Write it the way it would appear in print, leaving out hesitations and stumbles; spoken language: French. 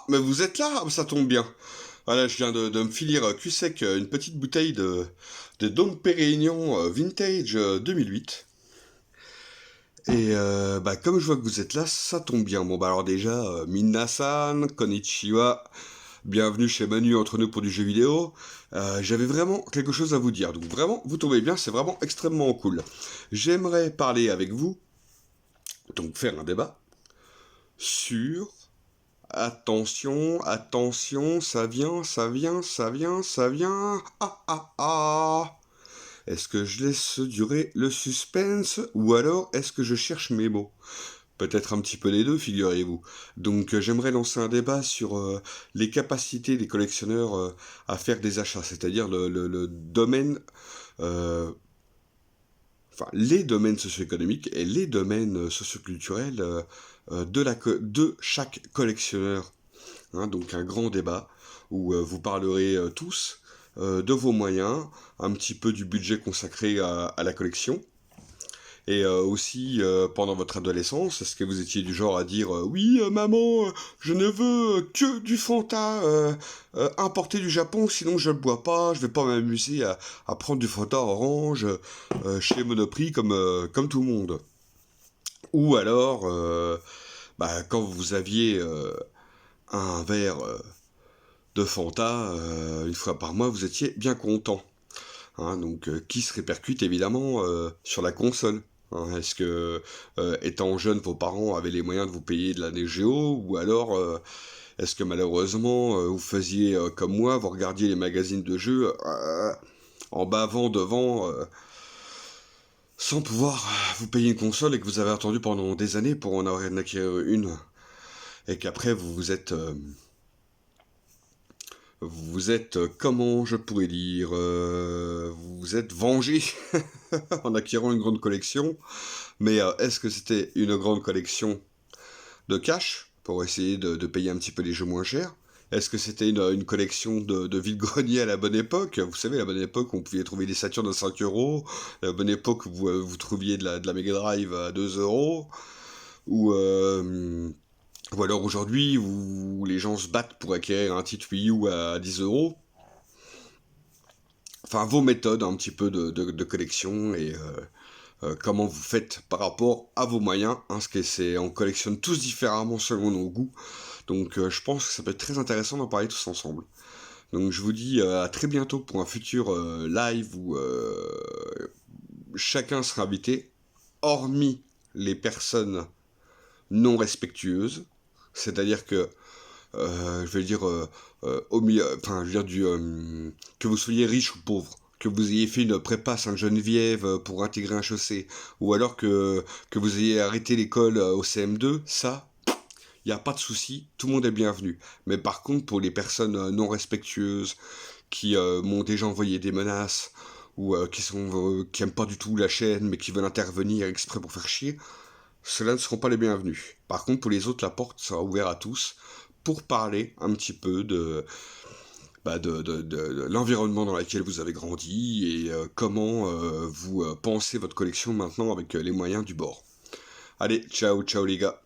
Ah, mais vous êtes là, ça tombe bien. Voilà, je viens de me filer cul sec une petite bouteille de Dom Pérignon Vintage 2008. Et comme je vois que vous êtes là, ça tombe bien. Bon, bah alors déjà, Minna-san, konnichiwa, bienvenue chez Manu entre nous pour du jeu vidéo. J'avais vraiment quelque chose à vous dire. Donc vraiment, vous tombez bien, c'est vraiment extrêmement cool. J'aimerais parler avec vous, donc faire un débat sur... Attention, attention, ça vient, ça vient, ça vient, ça vient. Ah ah ah. Est-ce que je laisse durer le suspense ou alors est-ce que je cherche mes mots? Peut-être un petit peu les deux, figurez-vous. Donc j'aimerais lancer un débat sur les capacités des collectionneurs à faire des achats, c'est-à-dire le domaine, euh, enfin les domaines socio-économiques et les domaines socio-culturels de chaque collectionneur. Hein, donc un grand débat où vous parlerez tous de vos moyens, un petit peu du budget consacré à la collection. Et aussi, pendant votre adolescence, est-ce que vous étiez du genre à dire oui, maman, je ne veux que du Fanta importé du Japon, sinon je ne le bois pas, je vais pas m'amuser à prendre du Fanta orange chez Monoprix comme tout le monde. Ou alors, quand vous aviez un verre de Fanta, une fois par mois, vous étiez bien content. Hein, donc, qui se répercute évidemment sur la console. Hein. Est-ce que, étant jeune, vos parents avaient les moyens de vous payer de la Neo Geo, ou alors est-ce que malheureusement vous faisiez comme moi, vous regardiez les magazines de jeux en bavant devant, sans pouvoir vous payer une console et que vous avez attendu pendant des années pour en avoir acquérir une, et qu'après vous êtes, comment je pourrais dire, vous vous êtes vengé en acquérant une grande collection, mais est-ce que c'était une grande collection de cash pour essayer de payer un petit peu les jeux moins chers? Est-ce que c'était une collection de vide-grenier à la bonne époque? Vous savez, la bonne époque où on pouvait trouver des Saturn à 5 euros, la bonne époque où vous trouviez de la Mega Drive à 2 euros, ou, ou alors aujourd'hui où les gens se battent pour acquérir un titre Wii U à 10 euros. Enfin, vos méthodes un petit peu de collection et comment vous faites par rapport à vos moyens. Hein, parce que on collectionne tous différemment selon nos goûts. Donc je pense que ça peut être très intéressant d'en parler tous ensemble. Donc je vous dis à très bientôt pour un futur live où chacun sera invité, hormis les personnes non respectueuses. C'est-à-dire que je vais dire au milieu, enfin, je veux dire que vous soyez riche ou pauvre, que vous ayez fait une prépa Sainte-Geneviève pour intégrer un chaussée, ou alors que vous ayez arrêté l'école au CM2, ça, il n'y a pas de souci, tout le monde est bienvenu. Mais par contre, pour les personnes non respectueuses, qui m'ont déjà envoyé des menaces, ou qui aiment pas du tout la chaîne, mais qui veulent intervenir exprès pour faire chier, ceux-là ne seront pas les bienvenus. Par contre, pour les autres, la porte sera ouverte à tous pour parler un petit peu de l'environnement dans lequel vous avez grandi et comment vous pensez votre collection maintenant avec les moyens du bord. Allez, ciao, ciao les gars.